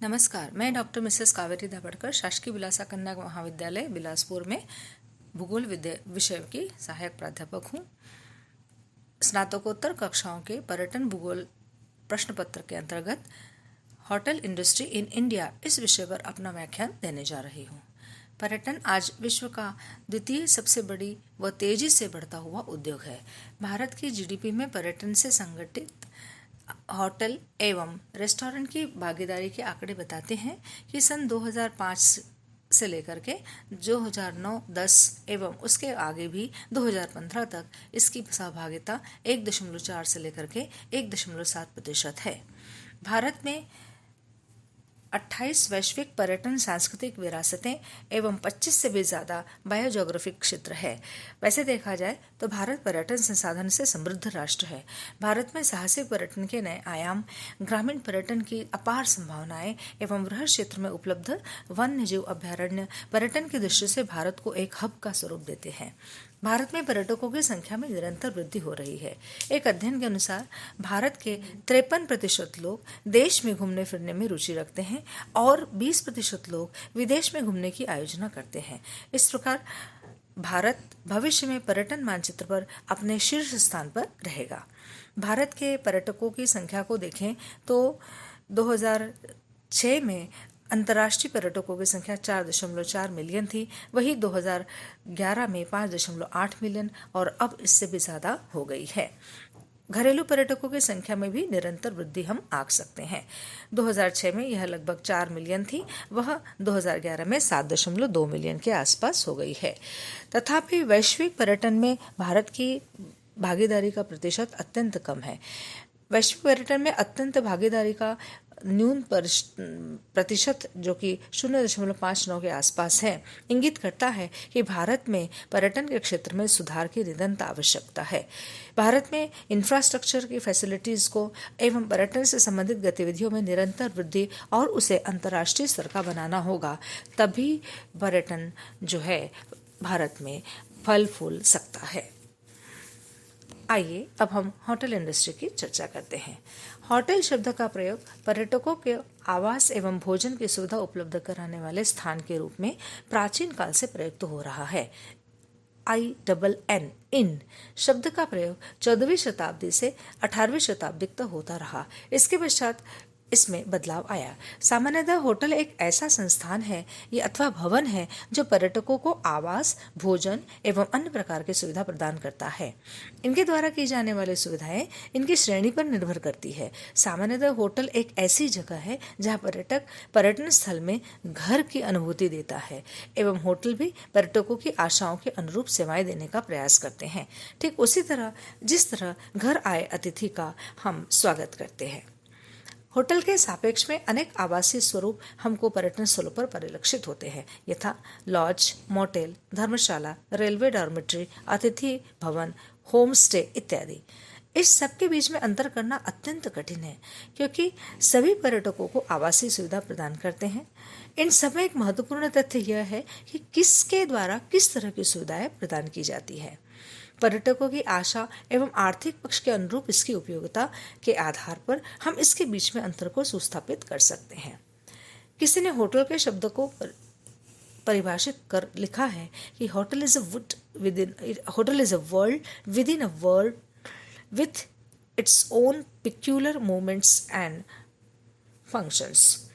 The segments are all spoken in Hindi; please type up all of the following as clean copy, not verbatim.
नमस्कार, मैं डॉक्टर मिसेस कावेरी धाबड़कर शासकीय बिलासा कन्या महाविद्यालय बिलासपुर में भूगोल विषय की सहायक प्राध्यापक हूँ। स्नातकोत्तर कक्षाओं के पर्यटन भूगोल प्रश्न पत्र के अंतर्गत होटल इंडस्ट्री इन इंडिया इस विषय पर अपना व्याख्यान देने जा रही हूँ। पर्यटन आज विश्व का द्वितीय सबसे बड़ी व तेजी से बढ़ता हुआ उद्योग है। भारत की जीडीपी में पर्यटन से संगठित होटल एवं रेस्टोरेंट की भागीदारी के आंकड़े बताते हैं कि सन 2005 से लेकर के 2009-10 एवं उसके आगे भी 2015 तक इसकी सहभागिता 1.4 से लेकर के 1.7% है। भारत में 28 वैश्विक पर्यटन सांस्कृतिक विरासतें एवं 25 से भी ज़्यादा बायोजोग्राफिक क्षेत्र है। वैसे देखा जाए तो भारत पर्यटन संसाधन से समृद्ध राष्ट्र है। भारत में साहसिक पर्यटन के नए आयाम, ग्रामीण पर्यटन की अपार संभावनाएं एवं वृहद क्षेत्र में उपलब्ध वन्य जीव अभ्यारण्य पर्यटन की दृष्टि से भारत को एक हब का स्वरूप देते हैं। भारत में पर्यटकों की संख्या में निरंतर वृद्धि हो रही है। एक अध्ययन के अनुसार भारत के 53% लोग देश में घूमने फिरने में रुचि रखते हैं और 20% लोग विदेश में घूमने की आयोजना करते हैं। इस प्रकार भारत भविष्य में पर्यटन मानचित्र पर अपने शीर्ष स्थान पर रहेगा। भारत के पर्यटकों की संख्या को देखें तो 2006 में अंतर्राष्ट्रीय पर्यटकों की संख्या 4.4 मिलियन थी, वही 2011 में 5.8 मिलियन और अब इससे भी ज़्यादा हो गई है। घरेलू पर्यटकों की संख्या में भी निरंतर वृद्धि हम आंक सकते हैं। 2006 में यह लगभग 4 मिलियन थी, वह 2011 में 7.2 मिलियन के आसपास हो गई है। तथापि वैश्विक पर्यटन में भारत की भागीदारी का प्रतिशत अत्यंत कम है। वैश्विक पर्यटन में अत्यंत भागीदारी का न्यून प्रतिशत जो कि 0.59 के आसपास है, इंगित करता है कि भारत में पर्यटन के क्षेत्र में सुधार की निरंतर आवश्यकता है। भारत में इंफ्रास्ट्रक्चर की फैसिलिटीज को एवं पर्यटन से संबंधित गतिविधियों में निरंतर वृद्धि और उसे अंतर्राष्ट्रीय स्तर का बनाना होगा, तभी पर्यटन जो है भारत में फल फूल सकता है। आइए अब हम होटल इंडस्ट्री की चर्चा करते हैं। होटल शब्द का प्रयोग पर्यटकों के आवास एवं भोजन की सुविधा उपलब्ध कराने वाले स्थान के रूप में प्राचीन काल से प्रयुक्त हो रहा है। INN इन शब्द का प्रयोग 14वीं शताब्दी से 18वीं शताब्दी तक होता रहा। इसके पश्चात इसमें बदलाव आया। सामान्यतः होटल एक ऐसा संस्थान है या अथवा भवन है जो पर्यटकों को आवास, भोजन एवं अन्य प्रकार की सुविधा प्रदान करता है। इनके द्वारा की जाने वाली सुविधाएं इनकी श्रेणी पर निर्भर करती है। सामान्यतः होटल एक ऐसी जगह है जहां पर्यटक पर्यटन स्थल में घर की अनुभूति देता है एवं होटल भी पर्यटकों की आशाओं के अनुरूप सेवाएं देने का प्रयास करते हैं। ठीक उसी तरह जिस तरह घर आए अतिथि का हम स्वागत करते हैं। होटल के सापेक्ष में अनेक आवासीय स्वरूप हमको पर्यटन स्थलों पर परिलक्षित होते हैं, यथा लॉज, मोटेल, धर्मशाला, रेलवे डॉर्मेट्री, अतिथि भवन, होम स्टे इत्यादि। इस सब के बीच में अंतर करना अत्यंत कठिन है, क्योंकि सभी पर्यटकों को आवासीय सुविधा प्रदान करते हैं। इन सब में एक महत्वपूर्ण तथ्य यह है कि किसके द्वारा किस तरह की सुविधाएं प्रदान की जाती है। पर्यटकों की आशा एवं आर्थिक पक्ष के अनुरूप इसकी उपयोगिता के आधार पर हम इसके बीच में अंतर को सुस्थापित कर सकते हैं। किसी ने होटल के शब्द को परिभाषित कर लिखा है कि hotel is a world with in a world with its own peculiar moments and functions.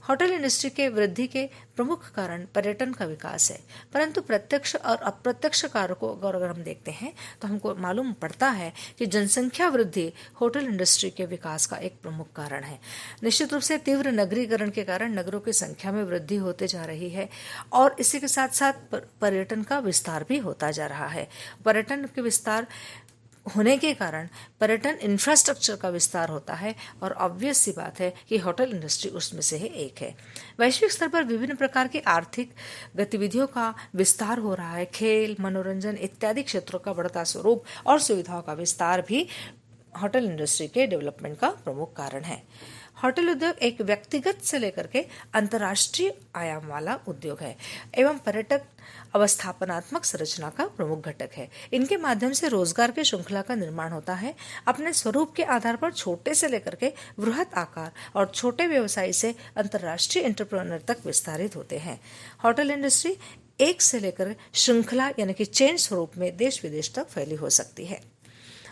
Hotel industry के वृद्धि के प्रमुख कारण पर्यटन का विकास है, परंतु प्रत्यक्ष और अप्रत्यक्ष कारकों को अगर हम देखते हैं तो हमको मालूम पड़ता है कि जनसंख्या वृद्धि होटल इंडस्ट्री के विकास का एक प्रमुख कारण है। निश्चित रूप से तीव्र नगरीकरण के कारण नगरों की संख्या में वृद्धि होते जा रही है और इसी के साथ साथ पर्यटन का विस्तार भी होता जा रहा है। पर्यटन के विस्तार होने के कारण पर्यटन इंफ्रास्ट्रक्चर का विस्तार होता है और ऑब्वियस सी बात है कि होटल इंडस्ट्री उसमें से ही एक है। वैश्विक स्तर पर विभिन्न प्रकार की आर्थिक गतिविधियों का विस्तार हो रहा है। खेल, मनोरंजन इत्यादि क्षेत्रों का बढ़ता स्वरूप और सुविधाओं का विस्तार भी होटल इंडस्ट्री के डेवलपमेंट का प्रमुख कारण है। होटल उद्योग एक व्यक्तिगत से लेकर के अंतर्राष्ट्रीय आयाम वाला उद्योग है एवं पर्यटक अवस्थापनात्मक संरचना का प्रमुख घटक है। इनके माध्यम से रोजगार की श्रृंखला का निर्माण होता है। अपने स्वरूप के आधार पर छोटे से लेकर के बृहत आकार और छोटे व्यवसाय से अंतर्राष्ट्रीय एंटरप्रेन्योर तक विस्तारित होते हैं। होटल इंडस्ट्री एक से लेकर श्रृंखला यानी कि चेन स्वरूप में देश विदेश तक फैली हो सकती है।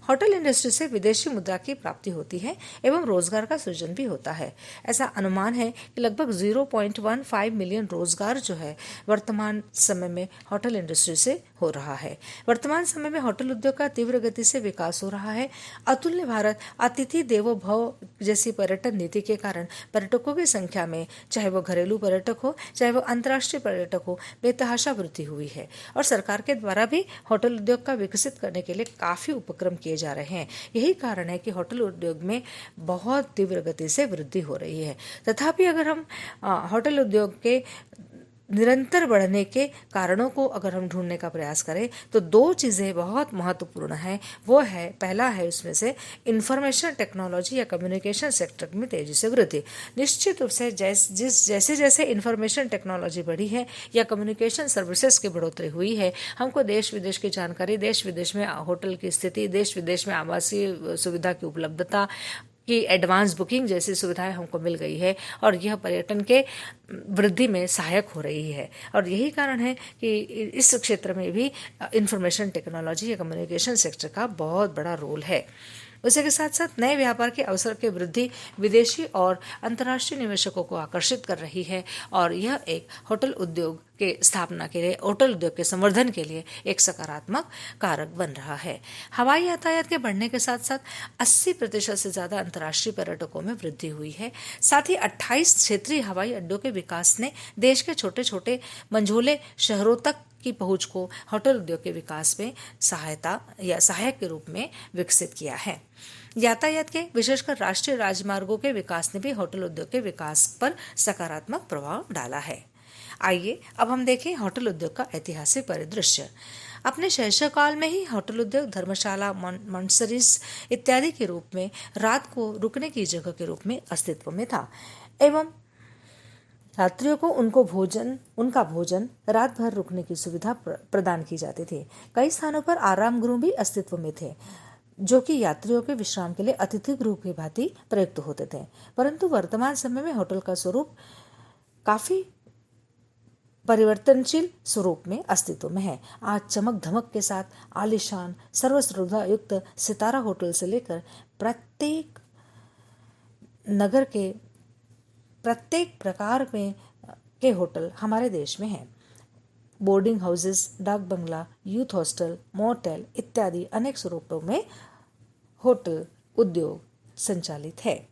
होटल इंडस्ट्री से विदेशी मुद्रा की प्राप्ति होती है एवं रोजगार का सृजन भी होता है। ऐसा अनुमान है कि लगभग 0.15 मिलियन रोजगार जो है वर्तमान समय में होटल इंडस्ट्री से हो रहा है। वर्तमान समय में होटल उद्योग का तीव्र गति से विकास हो रहा है। अतुल्य भारत अतिथि देवो भव जैसी पर्यटन नीति के कारण पर्यटकों की संख्या में, चाहे वो घरेलू पर्यटक हो चाहे वो अंतर्राष्ट्रीय पर्यटक हो, बेतहाशा वृद्धि हुई है और सरकार के द्वारा भी होटल उद्योग का विकसित करने के लिए काफी उपक्रम किए जा रहे हैं। यही कारण है कि होटल उद्योग में बहुत तीव्र गति से वृद्धि हो रही है। तथापि अगर हम होटल उद्योग के निरंतर बढ़ने के कारणों को अगर हम ढूंढने का प्रयास करें तो दो चीज़ें बहुत महत्वपूर्ण हैं। वो है, पहला है उसमें से इंफॉर्मेशन टेक्नोलॉजी या कम्युनिकेशन सेक्टर में तेजी से वृद्धि। निश्चित रूप से जैसे जैसे इंफॉर्मेशन टेक्नोलॉजी बढ़ी है या कम्युनिकेशन सर्विसेज की बढ़ोतरी हुई है, हमको देश विदेश की जानकारी, देश विदेश में होटल की स्थिति, देश विदेश में आवासीय सुविधा की उपलब्धता की एडवांस बुकिंग जैसी सुविधाएं हमको मिल गई है और यह पर्यटन के वृद्धि में सहायक हो रही है। और यही कारण है कि इस क्षेत्र में भी इंफॉर्मेशन टेक्नोलॉजी या कम्युनिकेशन सेक्टर का बहुत बड़ा रोल है। उसी के साथ साथ नए व्यापार के अवसर की वृद्धि विदेशी और अंतर्राष्ट्रीय निवेशकों को आकर्षित कर रही है और यह एक होटल उद्योग के स्थापना के लिए, होटल उद्योग के संवर्धन के लिए एक सकारात्मक कारक बन रहा है। हवाई यातायात के बढ़ने के साथ साथ 80% से ज्यादा अंतर्राष्ट्रीय पर्यटकों में वृद्धि हुई है। साथ ही 28 क्षेत्रीय हवाई अड्डों के विकास ने देश के छोटे छोटे मंझोले शहरों तक की पहुंच को होटल उद्योग के विकास में सहायता या सहायक के रूप में विकसित किया है। यातायात के, विशेषकर राष्ट्रीय राजमार्गों के विकास ने भी होटल उद्योग के विकास पर सकारात्मक प्रभाव डाला है। आइए अब हम देखें होटल उद्योग का ऐतिहासिक परिदृश्य। अपने शैशव काल में ही होटल उद्योग धर्मशाला, मॉन्टसरीज इत्यादि के रूप में रात को रुकने की जगह के रूप में अस्तित्व में था एवं यात्रियों को उनका भोजन रात भर रुकने की सुविधा प्रदान की जाती थी। कई स्थानों पर आराम गृह भी अस्तित्व में थे जो कि यात्रियों के विश्राम के लिए अतिथि गृह की भांति प्रयुक्त होते थे। परंतु वर्तमान समय में होटल का स्वरूप काफी परिवर्तनशील स्वरूप में अस्तित्व में है। आज चमक धमक के साथ आलीशान सर्व सुविधा युक्त सितारा होटल से लेकर प्रत्येक नगर के प्रत्येक प्रकार में के होटल हमारे देश में हैं। बोर्डिंग हाउसेस, डाक बंगला, यूथ हॉस्टल, मोटेल इत्यादि अनेक स्वरूपों में होटल उद्योग संचालित है।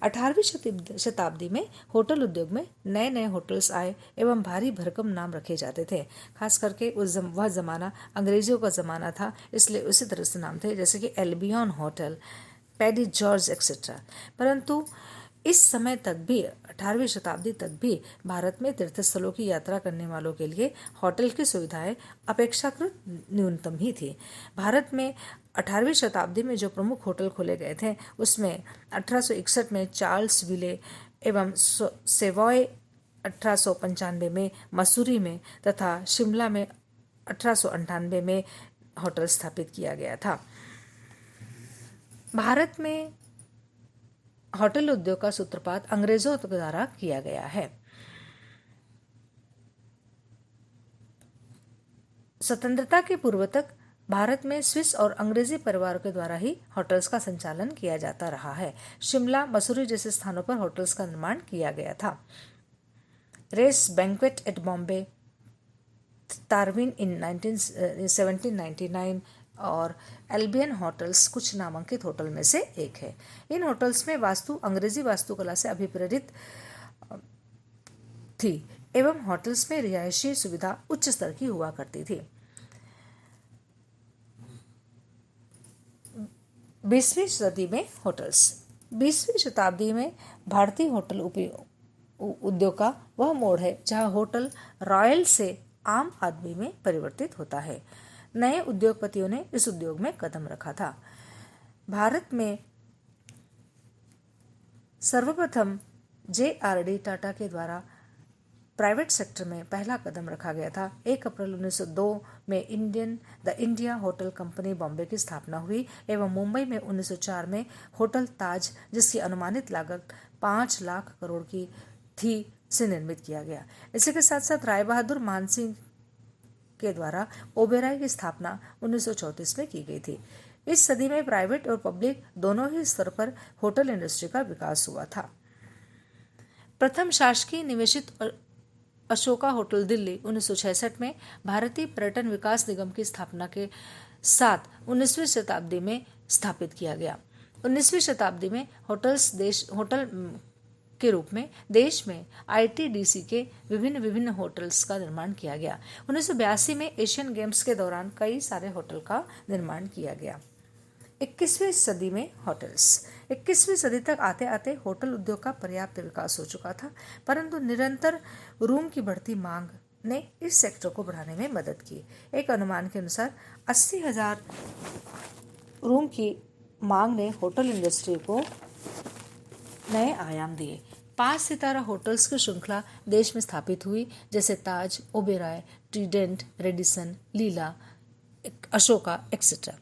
18वीं शताब्दी में होटल उद्योग में नए नए होटल्स आए एवं भारी भरकम नाम रखे जाते थे। खास करके वह जमाना अंग्रेजों का जमाना था, इसलिए उसी तरह से नाम थे, जैसे कि Albion hotel, paddy George etcetera. परंतु इस समय तक भी 18वीं शताब्दी तक भी भारत में तीर्थस्थलों की यात्रा करने वालों के लिए होटल की सुविधाएं अपेक्षाकृत न्यूनतम ही थी। भारत में 18वीं शताब्दी में जो प्रमुख होटल खोले गए थे उसमें 1861 में चार्ल्स विले एवं सेवॉय 1895 में मसूरी में तथा शिमला में 1898 में होटल स्थापित किया गया था। भारत में होटल उद्योग का सूत्रपात अंग्रेजों द्वारा किया गया है। स्वतंत्रता के पूर्व तक भारत में स्विस और अंग्रेजी परिवारों के द्वारा ही होटल्स का संचालन किया जाता रहा है। शिमला, मसूरी जैसे स्थानों पर होटल्स का निर्माण किया गया था। रेस बैंक्वेट एट बॉम्बे, तारविन इन 1799 और एल्बियन होटल्स कुछ नामांकित होटल में से एक है। इन होटल्स में वास्तु अंग्रेजी वास्तुकला से अभिप्रेरित थी एवं होटल्स में रिहायशी सुविधा उच्च स्तर की हुआ करती थी। 20वीं सदी में होटल्स। 20वीं शताब्दी में भारतीय होटल उद्योग का वह मोड़ है जहां होटल रॉयल से आम आदमी में परिवर्तित होता है। नए उद्योगपतियों ने इस उद्योग में कदम रखा था। भारत में सर्वप्रथम JRD टाटा के द्वारा प्राइवेट सेक्टर में पहला कदम रखा गया था। 1 अप्रैल 1902 में the India hotel company Bombay की स्थापना हुई एवं मुंबई में 1904 में होटल ताज, जिसकी अनुमानित लागत 5 लाख करोड़ की थी, से निर्मित किया गया। इसी के साथ साथ राय बहादुर मानसिंह के द्वारा ओबेरॉय की स्थापना 1934 में की गई थी। इस सदी में प्राइवेट और पब्लिक दोनों ही स्तर पर होटल इंडस्ट्री का विकास हुआ था। प्रथम शासकीय निवेशित अशोका होटल दिल्ली 1966 में भारतीय पर्यटन विकास निगम की स्थापना के साथ 19वीं शताब्दी में स्थापित किया गया। 19वीं शताब्दी में होटल के रूप में देश में ITDC के विभिन्न होटल्स का निर्माण किया गया। 1982 में एशियन गेम्स के दौरान कई सारे होटल का निर्माण किया गया। 21वीं सदी में होटल्स। 21वीं सदी तक आते आते होटल उद्योग का पर्याप्त विकास हो चुका था, परंतु निरंतर रूम की बढ़ती मांग ने इस सेक्टर को बढ़ाने में मदद की। एक अनुमान के अनुसार 80,000 रूम की मांग ने होटल इंडस्ट्री को नए आयाम दिए। 5 सितारा होटल्स की श्रृंखला देश में स्थापित हुई, जैसे ताज, ओबेरॉय, ट्रीडेंट, रेडिसन, लीला, अशोका एक्सेट्रा।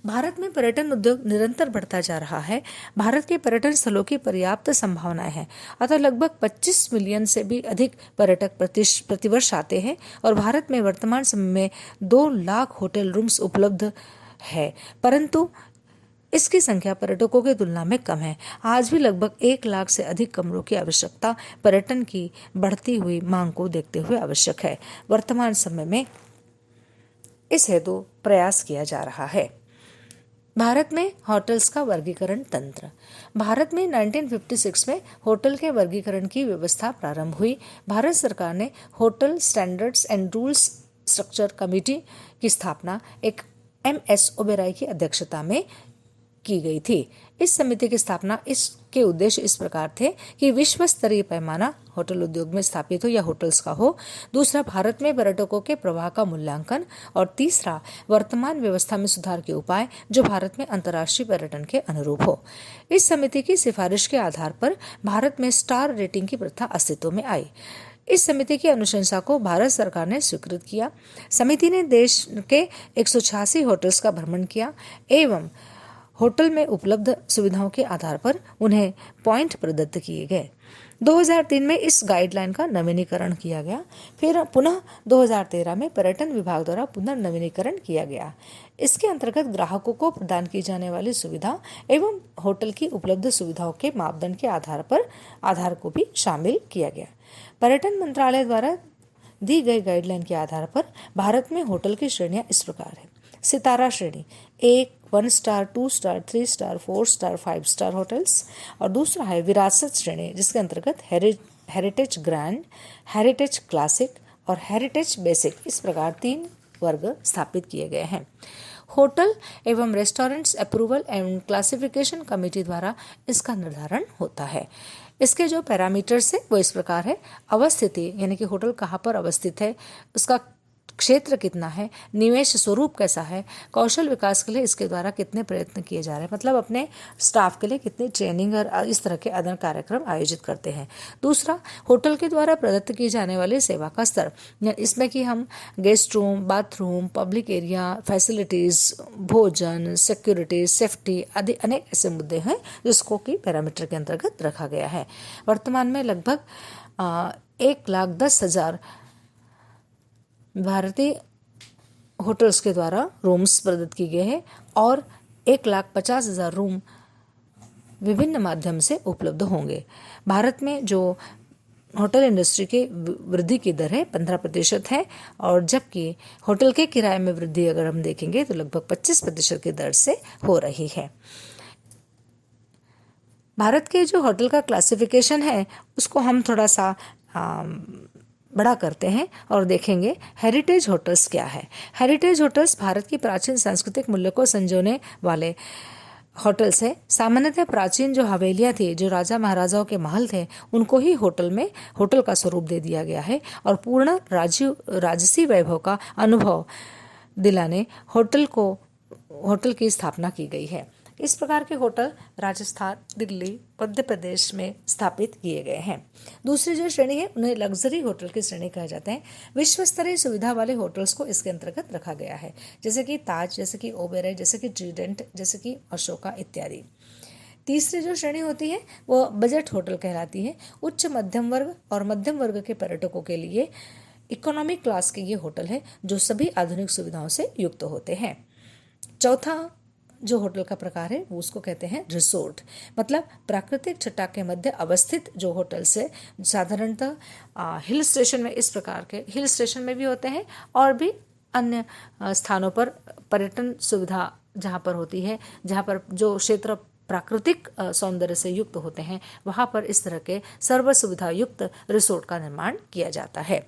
भारत में पर्यटन उद्योग निरंतर बढ़ता जा रहा है। भारत के पर्यटन स्थलों की पर्याप्त संभावनाएं हैं, अतः लगभग 25 मिलियन से भी अधिक पर्यटक प्रतिवर्ष आते हैं और भारत में वर्तमान समय में 2 लाख होटल रूम्स उपलब्ध है, परंतु इसकी संख्या पर्यटकों की तुलना में कम है। आज भी लगभग 1 लाख से अधिक कमरों की आवश्यकता पर्यटन की बढ़ती हुई मांग को देखते हुए आवश्यक है। वर्तमान समय में इस हेतु प्रयास किया जा रहा है। भारत में होटल्स का वर्गीकरण तंत्र। भारत में 1956 में होटल के वर्गीकरण की व्यवस्था प्रारंभ हुई। भारत सरकार ने hotel standards and rules structure committee की स्थापना एक MS ओबेरॉय की अध्यक्षता में की गई थी। इस समिति की स्थापना इसके उद्देश्य इस प्रकार थे कि विश्व स्तरीय पैमाना होटल उद्योग में स्थापित हो या होटल्स का हो। दूसरा, भारत में पर्यटकों के प्रवाह का मूल्यांकन, और तीसरा, वर्तमान व्यवस्था में सुधार के उपाय जो भारत में अंतर्राष्ट्रीय पर्यटन के अनुरूप हो। इस समिति की सिफारिश के आधार पर भारत में स्टार रेटिंग की प्रथा अस्तित्व में आई। इस समिति की अनुशंसा को भारत सरकार ने स्वीकृत किया। समिति ने देश के 186 होटल्स का भ्रमण किया एवं होटल में उपलब्ध सुविधाओं के आधार पर उन्हें पॉइंट प्रदत्त किए गए। 2003 में इस गाइडलाइन का नवीनीकरण किया गया। फिर पुनः 2013 में पर्यटन विभाग द्वारा पुनर्नवीनीकरण किया गया। इसके अंतर्गत ग्राहकों को प्रदान की जाने वाली सुविधा एवं होटल की उपलब्ध सुविधाओं के मापदंड के आधार को भी शामिल किया गया। पर्यटन मंत्रालय द्वारा दी गई गाइडलाइन के आधार पर भारत में होटल की श्रेणियां इस प्रकार है। सितारा श्रेणी 1 star, 2 star, 3 star, 4 star, 5 star hotels, और दूसरा है विरासत श्रेणी, जिसके अंतर्गत हेरिटेज ग्रैंड, हेरिटेज क्लासिक और हेरिटेज बेसिक, इस प्रकार 3 वर्ग स्थापित किए गए हैं। होटल एवं रेस्टोरेंट्स अप्रूवल एवं क्लासिफिकेशन कमेटी द्वारा इसका निर्धारण होता है। इसके जो पैरामीटर्स है वो इस प्रकार है। अवस्थिति, यानी कि होटल कहाँ पर अवस्थित है, उसका क्षेत्र कितना है, निवेश स्वरूप कैसा है, कौशल विकास के लिए इसके द्वारा कितने प्रयत्न किए जा रहे हैं, मतलब अपने स्टाफ के लिए कितनी ट्रेनिंग और इस तरह के अन्य कार्यक्रम आयोजित करते हैं। दूसरा, होटल के द्वारा प्रदत्त की जाने वाली सेवा का स्तर, इसमें कि हम guest room, bathroom, public area, facilities, भोजन, सिक्योरिटी, सेफ्टी आदि अनेक ऐसे मुद्दे हैं जिसको कि पैरामीटर के अंतर्गत रखा गया है। वर्तमान में लगभग 1,10,000 भारतीय होटल्स के द्वारा रूम्स प्रदत्त किए गए हैं और 1,50,000 रूम विभिन्न माध्यम से उपलब्ध होंगे। भारत में जो होटल इंडस्ट्री के वृद्धि की दर है 15% है, और जबकि होटल के किराए में वृद्धि अगर हम देखेंगे तो लगभग 25% की दर से हो रही है। भारत के जो होटल का क्लासिफिकेशन है उसको हम थोड़ा सा बड़ा करते हैं और देखेंगे हेरिटेज होटल्स क्या है। हेरिटेज होटल्स भारत की प्राचीन सांस्कृतिक मूल्य को संजोने वाले होटल्स है। सामान्यतः प्राचीन जो हवेलियां थी, जो राजा महाराजाओं के महल थे, उनको ही होटल का स्वरूप दे दिया गया है और पूर्ण राजसी वैभव का अनुभव दिलाने होटल की स्थापना की गई है। इस प्रकार के होटल राजस्थान, दिल्ली, मध्य प्रदेश में स्थापित किए गए हैं। दूसरी जो श्रेणी है उन्हें लग्जरी होटल की श्रेणी कहा जाता है। विश्व स्तरीय सुविधा वाले होटल्स को इसके अंतर्गत रखा गया है, जैसे कि ताज, जैसे कि ओबेरॉय, जैसे कि ट्रीडेंट, जैसे कि अशोका इत्यादि। तीसरी जो श्रेणी होती है वो बजट होटल कहलाती है। उच्च मध्यम वर्ग और मध्यम वर्ग के पर्यटकों के लिए इकोनॉमिक क्लास के ये होटल है जो सभी आधुनिक सुविधाओं से युक्त होते हैं। चौथा जो होटल का प्रकार है वो उसको कहते हैं रिसोर्ट, मतलब प्राकृतिक छटा के मध्य अवस्थित जो होटल से साधारणतः हिल स्टेशन में, इस प्रकार के हिल स्टेशन में भी होते हैं और भी अन्य स्थानों पर पर्यटन सुविधा जहाँ पर होती है, जहाँ पर जो क्षेत्र प्राकृतिक सौंदर्य से युक्त होते हैं, वहाँ पर इस तरह के सर्व सुविधा युक्त रिसोर्ट का निर्माण किया जाता है।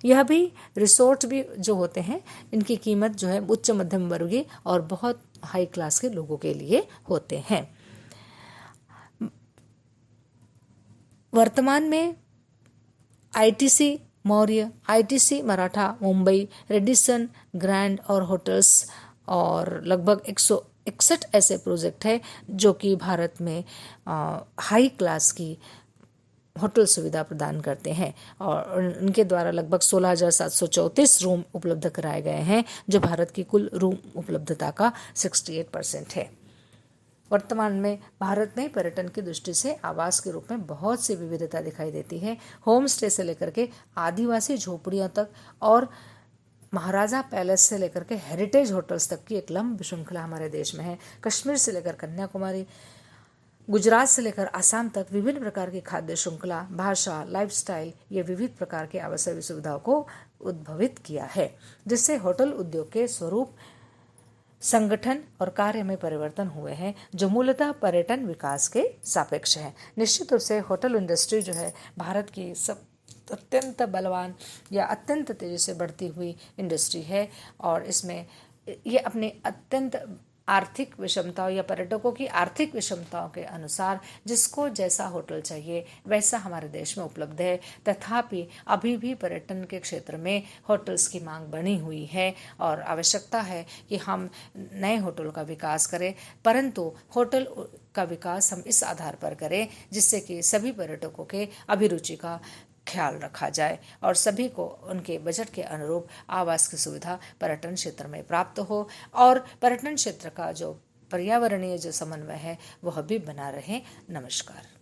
यह भी रिसोर्ट भी जो होते हैं इनकी कीमत जो है उच्च मध्यम वर्गीय और बहुत हाई क्लास के लोगों के लिए होते हैं। वर्तमान में ITC Maurya, ITC Maratha Mumbai, Radisson, grand और होटल्स और लगभग 161 ऐसे प्रोजेक्ट है जो कि भारत में हाई क्लास की होटल सुविधा प्रदान करते हैं और उनके द्वारा लगभग 16,734 रूम उपलब्ध कराए गए हैं, जो भारत की कुल रूम उपलब्धता का 68% है। वर्तमान में भारत में पर्यटन की दृष्टि से आवास के रूप में बहुत सी विविधता दिखाई देती है। होम स्टे से लेकर के आदिवासी झोपड़ियों तक और महाराजा पैलेस से लेकर के हेरिटेज होटल्स तक की एक लंबी श्रृंखला हमारे देश में है। कश्मीर से लेकर कन्याकुमारी, गुजरात से लेकर आसाम तक विभिन्न प्रकार की खाद्य श्रृंखला, भाषा, लाइफस्टाइल, ये विविध प्रकार के आवासीय सुविधाओं को उद्भवित किया है, जिससे होटल उद्योग के स्वरूप, संगठन और कार्य में परिवर्तन हुए हैं जो मूलतः पर्यटन विकास के सापेक्ष है। निश्चित रूप से होटल इंडस्ट्री जो है भारत की सब अत्यंत बलवान या अत्यंत तेजी से बढ़ती हुई इंडस्ट्री है और इसमें ये अपने अत्यंत आर्थिक विषमताओं या पर्यटकों की आर्थिक विषमताओं के अनुसार जिसको जैसा होटल चाहिए वैसा हमारे देश में उपलब्ध है। तथापि अभी भी पर्यटन के क्षेत्र में होटल्स की मांग बनी हुई है और आवश्यकता है कि हम नए होटल का विकास करें, परंतु होटल का विकास हम इस आधार पर करें जिससे कि सभी पर्यटकों के अभिरुचि का ख्याल रखा जाए और सभी को उनके बजट के अनुरूप आवास की सुविधा पर्यटन क्षेत्र में प्राप्त हो और पर्यटन क्षेत्र का जो पर्यावरणीय जो समन्वय है वह भी बना रहे। नमस्कार।